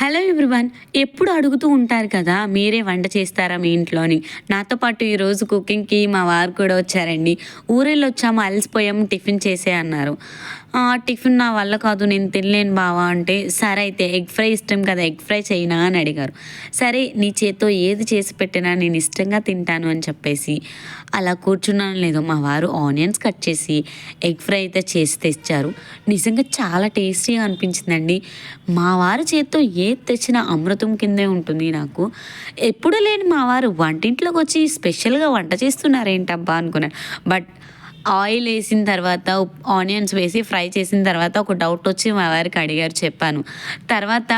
Hello everyone. ఎప్పుడు అడుగుతూ ఉంటారు కదా, మీరే వంట చేస్తారా మీ ఇంట్లోని? నాతో పాటు ఈరోజు కుకింగ్కి మా వారు కూడా వచ్చారండి. ఊరెళ్ళి వచ్చాము, అలసిపోయాము, టిఫిన్ చేసే అన్నారు. టిఫిన్ నా వల్ల కాదు, నేను తినలేను బావా అంటే, సరే అయితే ఎగ్ ఫ్రై ఇష్టం కదా, ఎగ్ ఫ్రై చేయనా అని అడిగారు. సరే నీ చేత్తో ఏది చేసి పెట్టినా నేను ఇష్టంగా తింటాను అని చెప్పేసి అలా కూర్చున్నాను. లేదు, మా వారు ఆనియన్స్ కట్ చేసి ఎగ్ ఫ్రై అయితే చేసి తెచ్చారు. నిజంగా చాలా టేస్టీగా అనిపించిందండి. మా వారి చేత్తో ఏది తెచ్చినా అమృతం కిందే ఉంటుంది నాకు. ఎప్పుడు లేని మా వారు వంటింట్లోకి వచ్చి స్పెషల్గా వంట చేస్తున్నారేంటబ్బా అనుకున్నాను. బట్ ఆయిల్ వేసిన తర్వాత ఆనియన్స్ వేసి ఫ్రై చేసిన తర్వాత ఒక డౌట్ వచ్చి మా వారికి అడిగారు, చెప్పాను. తర్వాత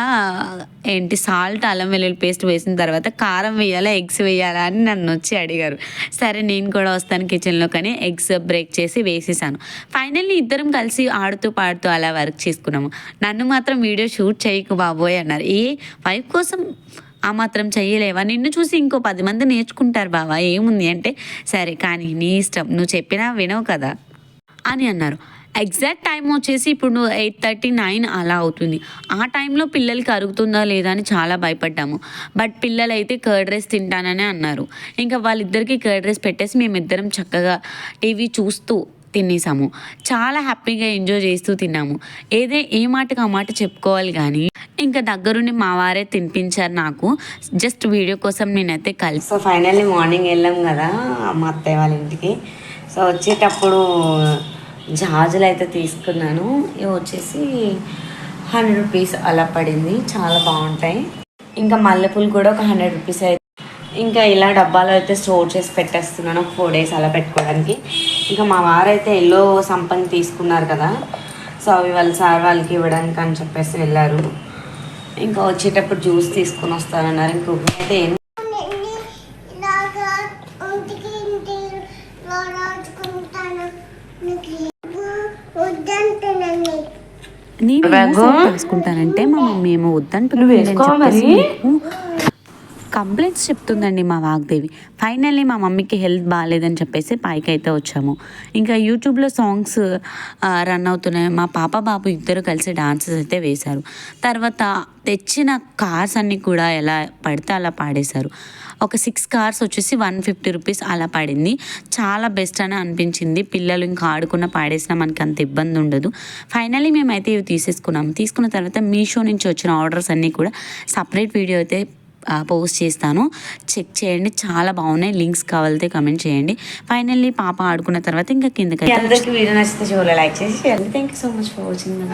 ఏంటి సాల్ట్, అల్లం వెల్లుల్లి పేస్ట్ వేసిన తర్వాత కారం వేయాలా ఎగ్స్ వేయాలా అని నన్ను వచ్చి అడిగారు. సరే నేను కూడా వస్తాను కిచెన్లో, కానీ ఎగ్స్ బ్రేక్ చేసి వేసేసాను. ఫైనల్లీ ఇద్దరం కలిసి ఆడుతూ పాడుతూ అలా వర్క్ చేసుకున్నాము. నన్ను మాత్రం వీడియో షూట్ చేయకు బాబోయ్ అన్నారు. వైఫ్ కోసం ఆ మాత్రం చెయ్యలేవా, నిన్ను చూసి ఇంకో 10 మంది నేర్చుకుంటారు బావా, ఏముంది అంటే, సరే కానీ నీ ఇష్టం, నువ్వు చెప్పినా వినవు కదా అని అన్నారు. ఎగ్జాక్ట్ టైం వచ్చేసి ఇప్పుడు 8:39 అలా అవుతుంది. ఆ టైంలో పిల్లలకి అరుగుతుందా లేదా అని చాలా భయపడ్డాము. బట్ పిల్లలైతే కర్డ్ రైస్ తింటానని అన్నారు. ఇంకా వాళ్ళిద్దరికీ కర్డ్ రైస్ పెట్టేసి మేమిద్దరం చక్కగా టీవీ చూస్తూ తినేసాము. చాలా హ్యాపీగా ఎంజాయ్ చేస్తూ తిన్నాము. ఏ మాటకు ఆ మాట చెప్పుకోవాలి కానీ ఇంకా దగ్గరుండి మా వారే తినిపించారు నాకు. జస్ట్ వీడియో కోసం నేనైతే కలిసి. సో ఫైనల్లీ మార్నింగ్ వెళ్ళాం కదా మా అత్తయ్య వాళ్ళ ఇంటికి. సో వచ్చేటప్పుడు జాజులు అయితే తీసుకున్నాను. ఇవి వచ్చేసి 100 రూపీస్ అలా పడింది, చాలా బాగుంటాయి. ఇంకా మల్లెపూలు కూడా ఒక 100 రూపీస్ అయితే. ఇంకా ఇలా డబ్బాలో అయితే స్టోర్ చేసి పెట్టేస్తున్నాను, ఒక 4 days అలా పెట్టుకోవడానికి. ఇంకా మా వారైతే ఎల్లో సంపంగి తీసుకున్నారు కదా, సో అవి వాళ్ళ సార్ వాళ్ళకి ఇవ్వడానికి అని చెప్పేసి వెళ్ళారు. ఇంకా వచ్చేటప్పుడు జ్యూస్ తీసుకొని వస్తానన్నారు. ఇంకొక అయితే నేను వేసుకుంటానంటే మా మమ్మీ ఏమో వద్దంటుంది, కంప్లైంట్స్ చెప్తుందండి మా వాగ్దేవి. ఫైనల్లీ మా మమ్మీకి హెల్త్ బాగాలేదని చెప్పేసి పైకి అయితే వచ్చాము. ఇంకా యూట్యూబ్లో సాంగ్స్ రన్ అవుతున్నాయి. మా పాప బాబు ఇద్దరు కలిసి డాన్సెస్ అయితే వేశారు. తర్వాత తెచ్చిన కార్స్ అన్నీ కూడా ఎలా పడితే అలా పాడేశారు. ఒక 6 కార్స్ వచ్చేసి 150 రూపీస్ అలా పడింది. చాలా బెస్ట్ అని అనిపించింది. పిల్లలు ఇంకా ఆడుకున్న పాడేసినా మనకి అంత ఇబ్బంది ఉండదు. ఫైనల్లీ మేమైతే ఇవి తీసుకున్న తర్వాత మీషో నుంచి వచ్చిన ఆర్డర్స్ అన్నీ కూడా సపరేట్ వీడియో అయితే పోస్ట్ చేస్తాను, చెక్ చేయండి. చాలా బాగున్నాయి. లింక్స్ కావాలితే కమెంట్ చేయండి. ఫైనల్లీ పాప ఆడుకున్న తర్వాత ఇంకా కిందకి. అందరికీ వీడియో నచ్చితే లైక్ చేసి thank you so much for watching.